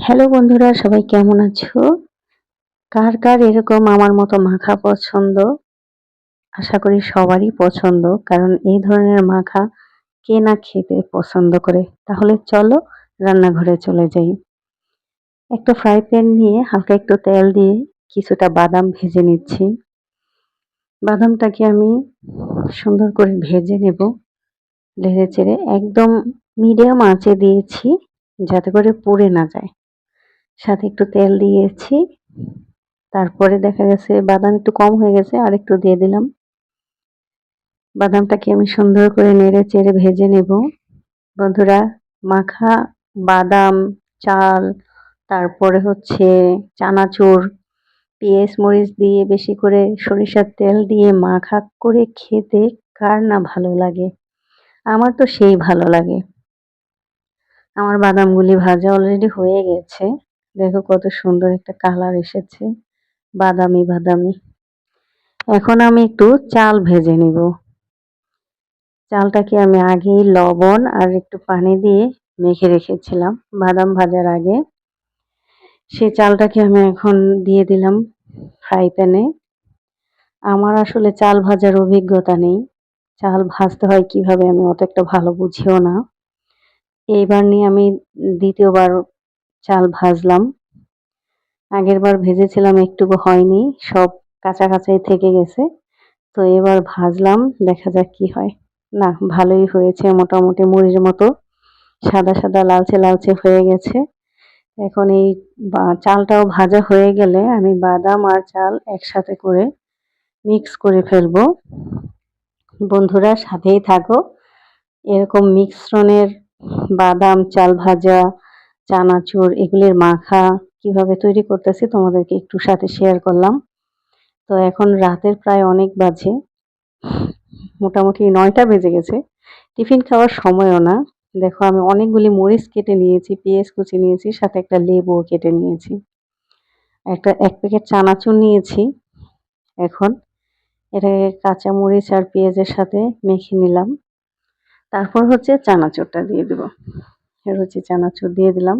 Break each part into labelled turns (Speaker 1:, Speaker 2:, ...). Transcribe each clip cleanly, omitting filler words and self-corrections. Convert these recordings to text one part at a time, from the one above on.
Speaker 1: Hello বন্ধুরা, সবাই কেমন আছো? কার কার এরকম আমার মতো মাখা পছন্দ? আশা করি সবারই পছন্দ। কারণ এই ধরনের মাখা কে না খেতে পছন্দ করে? তাহলে চলো রান্নাঘরে চলে যাই। একটা ফ্রাই প্যান নিয়ে হালকা একটু তেল দিয়ে কিছুটা বাদাম ভেজে নিচ্ছি। বাদামটাকে আমি সুন্দর করে ভেজে নেব। নেড়েচেড়ে একদম মিডিয়াম আঁচে দিয়েছি যাতে করে পুড়ে না যায়। সাথে একটু তেল দিয়েছি। তারপরে দেখা গেছে বাদাম একটু কম হয়ে গেছে, আরেকটু দিয়ে দিলাম। বাদামটাকে আমি সুন্দর করে নেড়ে চেড়ে ভেজে নেব। বন্ধুরা, মাখা বাদাম, চাল, তারপরে হচ্ছে চানাচুর, পেঁয়াজ মরিচ দিয়ে বেশি করে সরিষার তেল দিয়ে মাখা করে খেতে কার না ভালো লাগে? আমার তো সেই ভালো লাগে। আমার বাদামগুলি ভাজা অলরেডি হয়ে গেছে। দেখো কত সুন্দর একটা কালার এসেছে, বাদামি বাদামি। এখন আমি একটু চাল ভেজে নিব। চালটাকে আমি আগেই লবণ আর একটু পানি দিয়ে মেখে রেখেছিলাম বাদাম ভাজার আগে। সেই চালটাকে আমি এখন দিয়ে দিলাম ফ্রাই প্যানে। আমার আসলে চাল ভাজার অভিজ্ঞতা নেই। চাল ভাজতে হয় কিভাবে আমি অত একটা ভালো বুঝিও না। এইবার নিয়ে আমি দ্বিতীয়বার চাল ভাজলাম। আগেরবার ভেজেছিলাম একটুকু হয়নি, সব কাঁচা কাঁচাই থেকে গেছে। তো এবার ভাজলাম, দেখা যাক কি হয়। না, ভালোই হয়েছে, মোটামুটি মুড়ির মতো সাদা সাদা লালচে লালচে হয়ে গেছে। এখন এই চালটাও ভাজা হয়ে গেলে আমি বাদাম আর চাল একসাথে করে মিক্স করে ফেলবো। বন্ধুরা, সাথেই থাকো। এরকম মিশ্রণের বাদাম, চাল ভাজা, চানাচুর এগুলির মাখা কিভাবে তৈরি করতেছি তোমাদেরকে একটু সাথে শেয়ার করলাম। তো এখন রাতের প্রায় অনেক বাজে, মোটামুটি ৯টা বেজে গেছে। টিফিন খাওয়ার সময়ও না। দেখো আমি অনেকগুলি মরিচ কেটে নিয়েছি, পেঁয়াজ কুচি নিয়েছি, সাথে একটা লেবুও কেটে নিয়েছি। এক প্যাকেট চানাচুর নিয়েছি। এখন এটাকে কাঁচা মরিচ আর পেঁয়াজের সাথে মেখে নিলাম। তারপর হচ্ছে চানাচুরটা দিয়ে দেব। হচ্ছে চানাচুর দিয়ে দিলাম।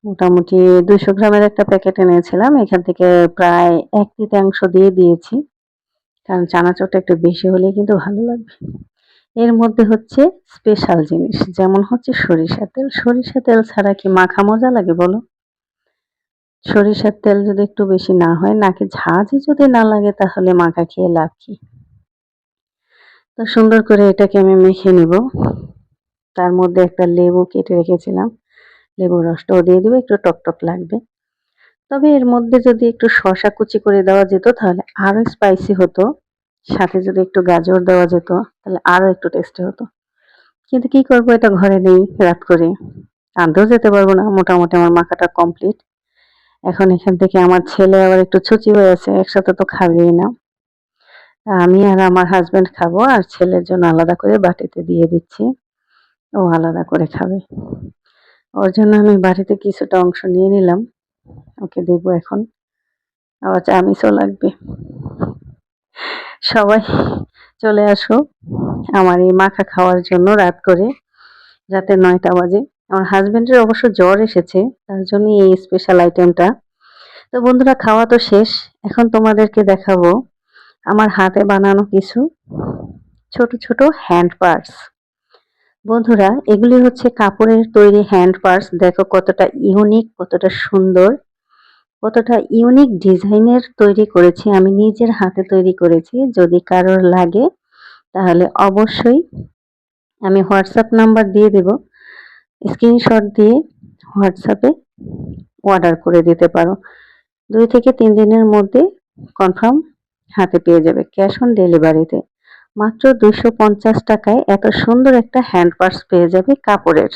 Speaker 1: মোটামুটি ২০০ গ্রামের একটা প্যাকেট এনেছিলাম। এখান থেকে প্রায় ১/৩ দিয়ে দিয়েছি। কারণ চানাচুরটা একটু বেশি হলে কিন্তু ভালো লাগবে। এর মধ্যে হচ্ছে স্পেশাল জিনিস, যেমন হচ্ছে সরিষার তেল। সরিষার তেল ছাড়া কি মাখা মজা লাগে বলো? সরিষার তেল যদি একটু বেশি না হয়, নাকে ঝাঁঝই যদি না লাগে, তাহলে মাখা খেয়ে লাভ কি? তো সুন্দর করে এটাকে আমি মেখে নিব। তার মধ্যে একটা লেবু কেটে রেখেছিলাম, লেবুর রসটাও দিয়ে দিব, একটু টকটক লাগবে। তবে এর মধ্যে যদি একটু শসা কুচি করে দেওয়া যেত তাহলে আরো স্পাইসি হতো। সাথে যদি একটু গাজর দেওয়া যেত তাহলে আরো একটু টেস্টি হতো। কিন্তু কি করব, এটা ঘরে নেই, রাত করে আনতেও যেতে পারবো না। মোটামুটি আমার মাখাটা কমপ্লিট। এখন এখান থেকে আমার ছেলে আবার একটু ছুচি হয়েছে, একসাথে তো খাবেই না। আমি আর আমার হাজবেন্ড খাবো, আর ছেলের জন্য আলাদা করে বাটিতে দিয়ে দিচ্ছি, ও আলাদা করে খাবে। ওর জন্য আমি বাটিতে কিছুটা অংশ নিয়ে নিলাম, ওকে দেবো এখন। আবার চামিচও লাগবে। সবাই চলে আসো আমার এই মাখা খাওয়ার জন্য রাত করে, রাতে ৯টা বাজে। আমার হাজবেন্ডের অবশ্য জ্বর এসেছে, তার জন্য এই স্পেশাল আইটেমটা। তো বন্ধুরা, খাওয়া তো শেষ। এখন তোমাদেরকে দেখাবো আমার হাতে বানানো কিছু ছোট ছোট হ্যান্ড পার্স। বন্ধুরা, এগুলি হচ্ছে কাপড়ের তৈরি হ্যান্ড পার্স। দেখো কতটা ইউনিক, কতটা সুন্দর, কতটা ইউনিক ডিজাইনের তৈরি করেছি। আমি নিজের হাতে তৈরি করেছি। যদি কারোর লাগে তাহলে অবশ্যই আমি হোয়াটসঅ্যাপ নাম্বার দিয়ে দেব, স্ক্রিনশট দিয়ে হোয়াটসঅ্যাপে অর্ডার করে দিতে পারো। ২ থেকে ৩ দিনের মধ্যে কনফার্ম হাতে পেয়ে যাবে, ক্যাশ অন ডেলিভারিতে। মাত্র ২৫০ টাকায় এত সুন্দর একটা হ্যান্ড পার্স পেয়ে যাবে কাপড়ের।